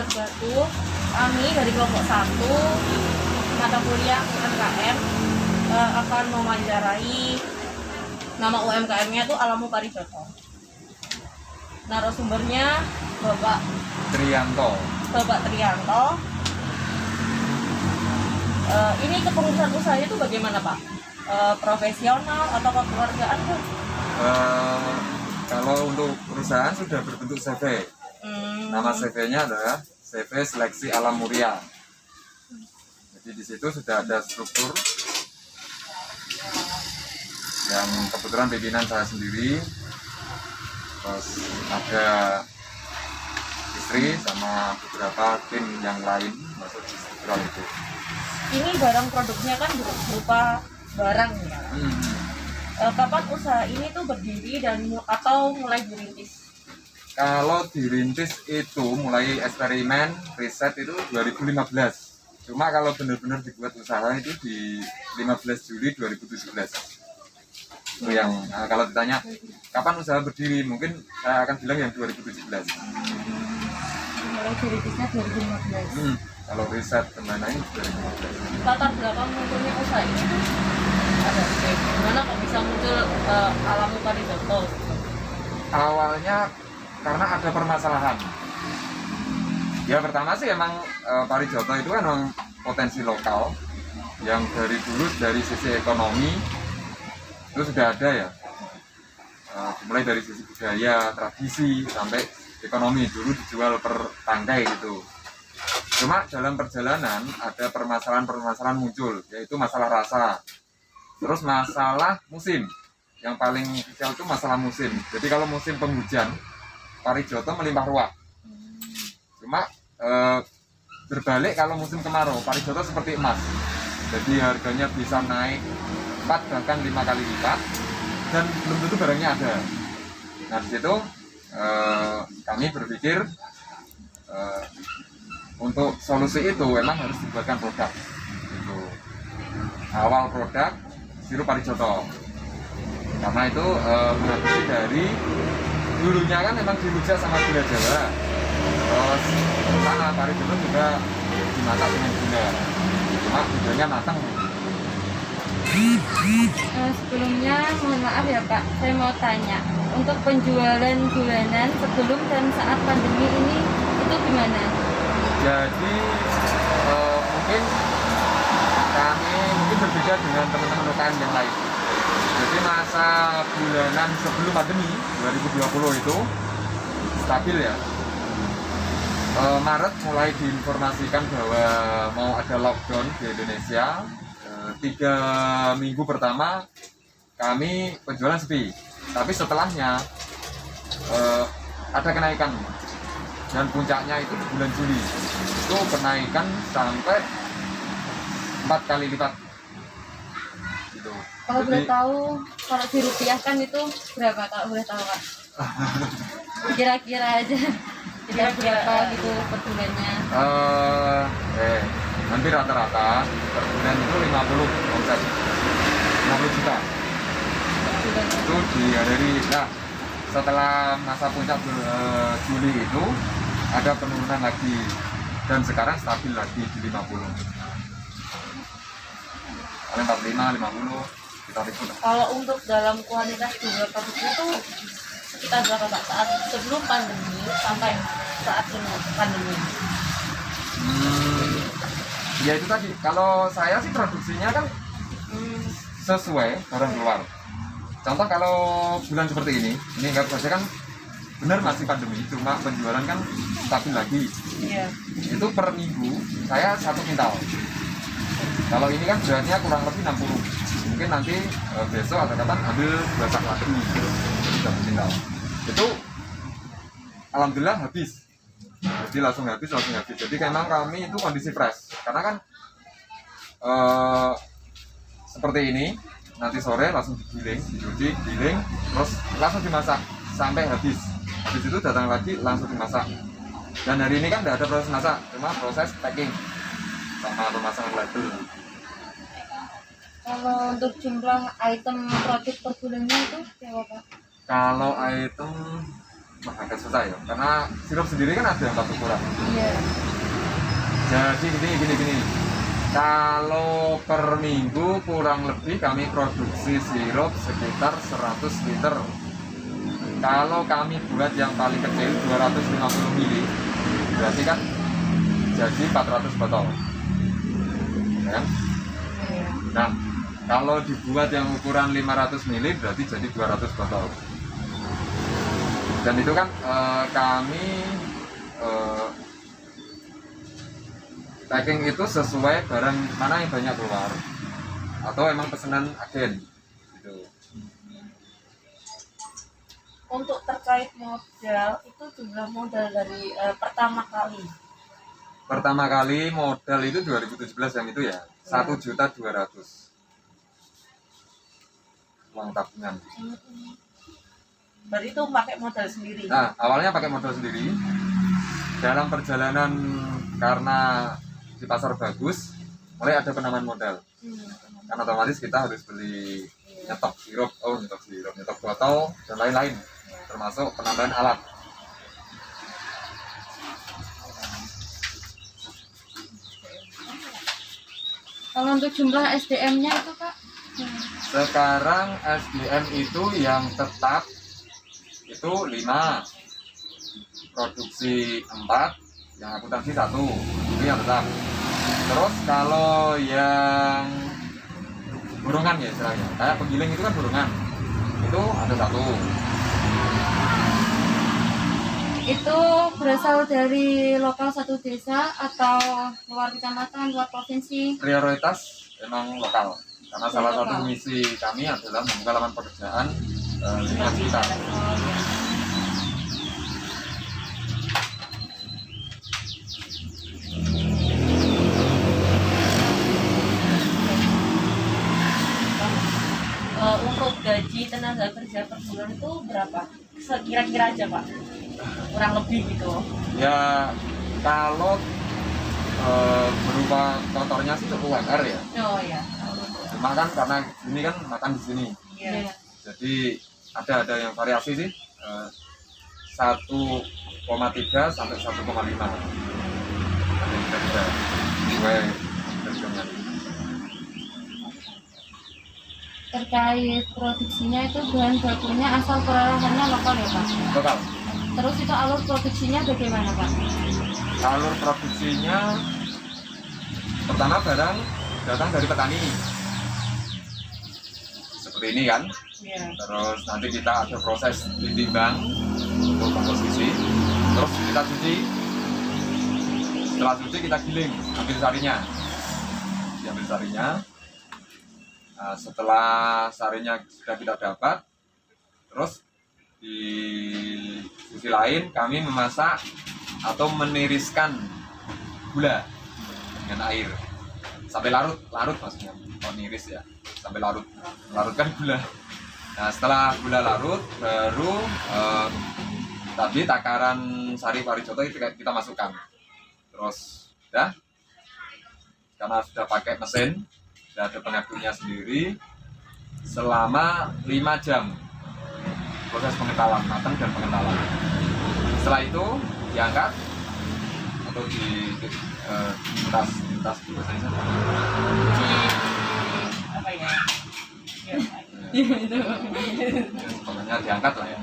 Bulat Batu. Kami dari kelompok 1 mata kuliah UMKM akan mewawancarai, nama UMKM-nya itu Alamu Parijoto. Narasumbernya Bapak Trianto. Ini kepengurusan usahanya itu bagaimana Pak? Profesional atau kekeluargaan Pak? Kalau untuk perusahaan sudah berbentuk CV. Nama CV-nya adalah CV Seleksi Alam Muria. Jadi di situ sudah ada struktur yang kebetulan pimpinan saya sendiri, terus ada istri sama beberapa tim yang lain masuk di struktural itu. Ini barang produknya kan berupa barang ya. Kapan usaha ini tuh berdiri dan atau mulai dirintis? Kalau dirintis itu mulai eksperimen riset itu 2015. Cuma kalau benar-benar dibuat usaha itu di 15 Juli 2017. Itu yang kalau ditanya kapan usaha berdiri, mungkin saya akan bilang yang 2017. Mulai dirintisnya 2015. Kalau riset dan lain-lain 2015. Latar belakang munculnya usaha ini ada gimana kok bisa muncul Alamu Parijoto? Awalnya karena ada permasalahan. Ya pertama sih emang Parijoto itu kan memang potensi lokal yang dari dulu dari sisi ekonomi itu sudah ada ya. Mulai dari sisi budaya, tradisi sampai ekonomi, dulu dijual per tangkai gitu. Cuma dalam perjalanan ada permasalahan-permasalahan muncul, yaitu masalah rasa, terus masalah musim. Yang paling krusial itu masalah musim. Jadi kalau musim penghujan, Parijoto melimpah ruah. Cuma berbalik kalau musim kemarau, Parijoto seperti emas. Jadi harganya bisa naik 4 bahkan 5 kali lipat dan belum tentu barangnya ada. Nah di situ kami berpikir untuk solusi itu memang harus dibuatkan produk. Itu awal produk sirup Parijoto. Karena itu mengadopsi dari dulunya kan memang dirujak sama gula Jawa. Terus sana Parijoto juga dimasak dengan gula. Cuma gulanya matang. Sebelumnya mohon maaf ya Pak, saya mau tanya, untuk penjualan bulanan sebelum dan saat pandemi ini itu gimana? Jadi mungkin kami berbeda dengan teman-teman UKM yang lain. Jadi masa bulanan sebelum pandemi 2020 itu stabil ya. Maret mulai diinformasikan bahwa mau ada lockdown di Indonesia. 3 minggu pertama kami penjualan sepi, tapi setelahnya ada kenaikan dan puncaknya itu di bulan Juli itu kenaikan sampai 4 kali lipat gitu. Kalau boleh tahu, kalau dirupiahkan itu berapa kalau boleh tahu Pak? Kira-kira aja, kira berapa gitu per bulannya? Nanti rata-rata per bulan itu 50 omset, 50 juta. Itu dari setelah masa puncak Juli itu ada penurunan lagi dan sekarang stabil lagi di 50. Paling 45, 50 sekitar itu. Kalau untuk dalam kualitas jumlah produk itu sekitar berapa Pak saat sebelum pandemi sampai saat pandemi? Ya itu tadi, kalau saya sih produksinya kan sesuai barang keluar. Contoh kalau bulan seperti ini nggak saja kan benar masih pandemi, cuma penjualan kan stabil lagi. Iya. Itu per minggu saya 1 kintal. Kalau ini kan beratnya kurang lebih 60. Mungkin nanti besok atau kapan ambil 2 sak lagi, 1 kintal. Itu alhamdulillah habis. Jadi langsung habis. Jadi memang kami itu kondisi fresh. Karena kan seperti ini, nanti sore langsung digiling, dicuci, giling, terus langsung dimasak sampai habis. Habis itu datang lagi langsung dimasak. Dan hari ini kan tidak ada proses masak, cuma proses packing sama pemasangan label. Kalau untuk jumlah item produk per bulannya itu berapa Pak? Kalau item agak susah ya, karena sirup sendiri kan ada 4 ukuran. Iya. Jadi gini. Kalau per minggu kurang lebih kami produksi sirup sekitar 100 liter. Kalau kami buat yang paling kecil 250 ml, berarti kan jadi 400 botol. Ya. Iya. Nah, kalau dibuat yang ukuran 500 ml berarti jadi 200 botol. Dan itu kan kami packing itu sesuai barang mana yang banyak keluar atau emang pesanan agen gitu. Untuk terkait modal itu jumlah modal dari pertama kali Modal itu 2017 yang itu ya, 1.200.000 uang tabungan. Berarti itu pakai modal sendiri. Nah, awalnya pakai modal sendiri. Dalam perjalanan karena di pasar bagus, mulai ada penambahan modal. Karena otomatis kita harus beli nyetok sirup, nyetok botol dan lain-lain, termasuk penambahan alat. Kalau untuk jumlah SDM-nya itu Kak? Sekarang SDM itu yang tetap itu 5, produksi 4, yang akuntansi 1, itu yang tetap. Terus kalau yang burungan ya istilahnya, kayak penggiling itu kan burungan, itu ada 1. Itu berasal dari lokal satu desa atau luar kecamatan, luar provinsi? Prioritas emang lokal, karena salah satu misi kami adalah membuka lapangan pekerjaan lingkungan sekitar. Untuk gaji tenaga kerja per bulan itu berapa? Sekira-kira aja Pak, kurang lebih gitu. Ya kalau berupa kontornya sih cukup UMR ya. Oh ya. Cuma kan karena ini kan makan di sini, Iya. jadi ada yang variasi sih, 1,3 sampai 1,5. Ada yang beda-beda sesuai kerjanya. Terkait produksinya itu bahan bakunya asal perolahannya lokal ya Pak? Total Terus itu alur produksinya bagaimana Pak? alur produksinya, pertama barang datang dari petani seperti ini kan. Iya. Terus nanti kita ada proses ditimbang untuk komposisi, terus kita cuci. Setelah cuci kita giling, ambil sarinya, diambil sarinya. Nah, setelah sarinya sudah kita dapat, terus di sisi lain kami memasak atau meniriskan gula dengan air sampai larut maksudnya, niris ya, sampai larutkan gula. Nah, setelah gula larut baru tadi takaran sari parijoto itu kita masukkan. Terus udah, karena sudah pakai mesin, sudah ada pengaduknya sendiri, selama 5 jam proses pengentalan, matang dan pengentalan. Setelah itu diangkat atau di tas juga saja. Apa ya? Pokoknya diangkat lah ya.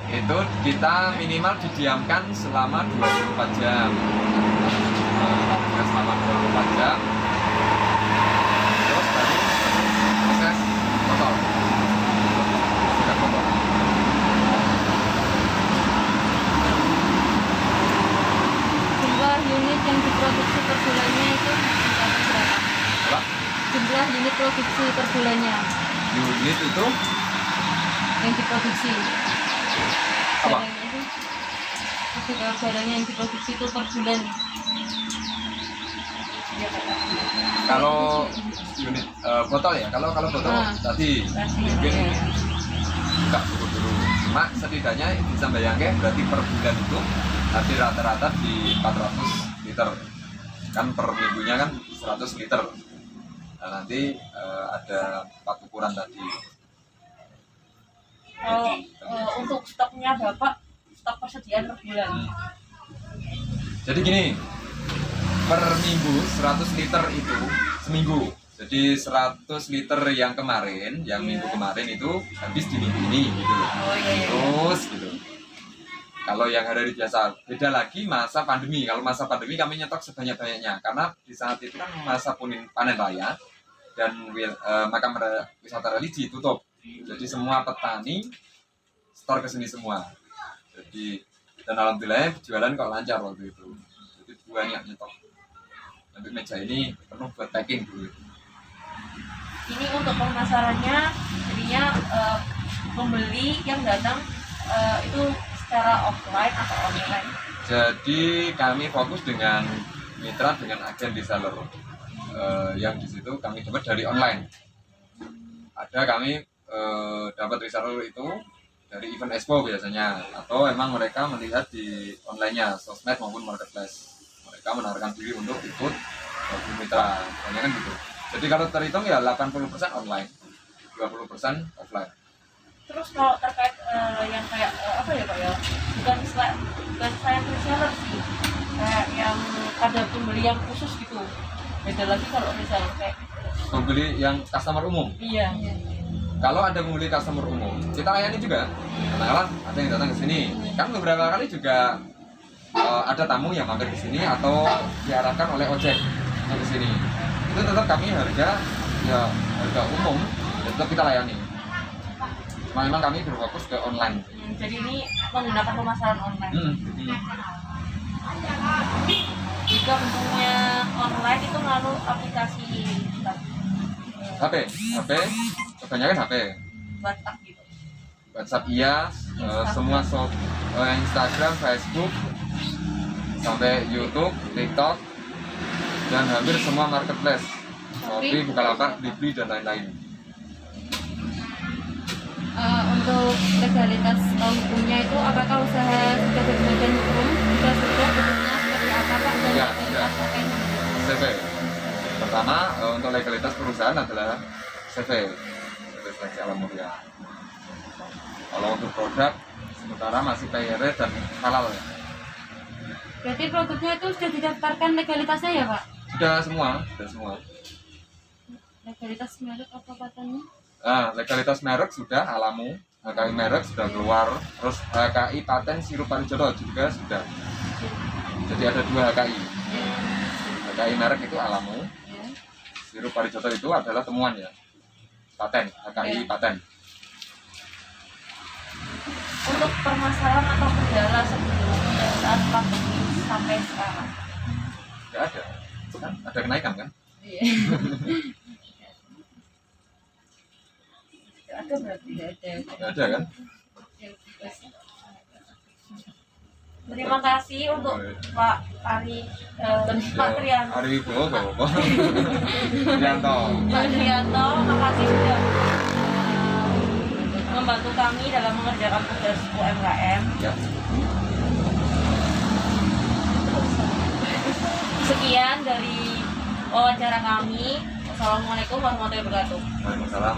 Itu kita minimal didiamkan selama 24 jam. Selama 24 jam. Terus baru proses potong. Sudah potong. Jumlah unit yang diproduksi per bulannya itu mencapai berapa? Apa? Jumlah unit produksi per bulannya Unit itu yang diproduksi. apa? Barangnya itu, ketika barangnya yang diproduksi itu per bulan. Kalau unit botol ya, kalau botol tadi mungkin nggak buru-buru. Cuma setidaknya bisa bayangkan berarti per bulan itu nanti rata-rata di 400 liter. Kan per minggunya kan 100 liter. Nah, nanti ada 4 ukuran tadi. Untuk stoknya Bapak, stok persediaan per bulan. Jadi gini, per minggu 100 liter itu seminggu. Jadi 100 liter yang kemarin, yang minggu kemarin itu habis di minggu ini gitu. Oh iya. Terus gitu. Kalau yang hari biasa, beda lagi masa pandemi. Kalau masa pandemi kami nyetok sebanyak-banyaknya karena di saat itu kan masa panen raya dan makam wisata religi tutup. Jadi semua petani store ke sini semua. Jadi dan alhamdulillah jualan kok lancar waktu itu. Jadi banyak nyetok. Sampai meja ini penuh buat packing dulu. Ini untuk pemasarannya, jadinya pembeli yang datang itu secara offline atau online. Jadi kami fokus dengan mitra dengan agen reseller yang di situ kami dapat dari online. Ada kami dapat reseller itu dari event expo biasanya, atau emang mereka melihat di online-nya, sosmed maupun marketplace. Mereka menawarkan diri untuk ikut mitra, banyak kan gitu. Jadi kalau terhitung ya 80% online, 20% offline. Terus kalau terkait yang kayak apa ya Pak ya, bukan saya reseller sih, kayak yang ada pembeli yang khusus gitu, beda lagi kalau reseller kayak Pembeli yang customer umum. iya. Kalau ada pembeli customer umum, kita layani juga. Katakanlah ada yang datang ke sini, kan beberapa kali juga ada tamu yang mampir ke sini atau diarahkan oleh ojek ke sini. Itu tetap kami harga umum, tetap kita layani. Memang kami berfokus ke online. Jadi ini menggunakan pemasaran online. Jika bentuknya online itu melalui aplikasi HP, kebanyakan HP. WhatsApp gitu. WhatsApp iya, semua Instagram, Facebook, sampai YouTube, TikTok, dan hampir semua marketplace, Shopee, Bukalapak, Blibli, dan lain-lain. Untuk legalitas hukumnya itu apakah usaha sudah berbadan hukum? Jika sudah, bentuknya seperti apa Pak? Dan Ya, legalitas apa yang CV. Pertama, untuk legalitas perusahaan adalah CV seleksi alam mulia. Kalau untuk produk, sementara masih PYR dan halal. Berarti produknya itu sudah didaftarkan legalitasnya ya Pak? Sudah semua. Legalitas merek apa patennya? Legalitas merek sudah alamu, HKI merek sudah keluar, terus HKI paten sirup parijoto juga sudah. Jadi ada 2 HKI. HKI merek itu alamu, sirup parijoto itu adalah temuan ya, paten, HKI paten. Untuk permasalahan atau kendala sebelum dan saat pandemi sampai sekarang. Tidak ada, kan ada kenaikan kan? Iya. Ada berarti. Tidak ada kan? Terima kasih untuk Pak Ari, Pak Trianto. Ari Wibowo, Bapak. Trianto. Pak Trianto, makasih sudah membantu kami dalam mengerjakan tugas UMKM. Ya. Sekian dari wawancara kami. Wassalamualaikum warahmatullahi wabarakatuh. Waalaikumsalam.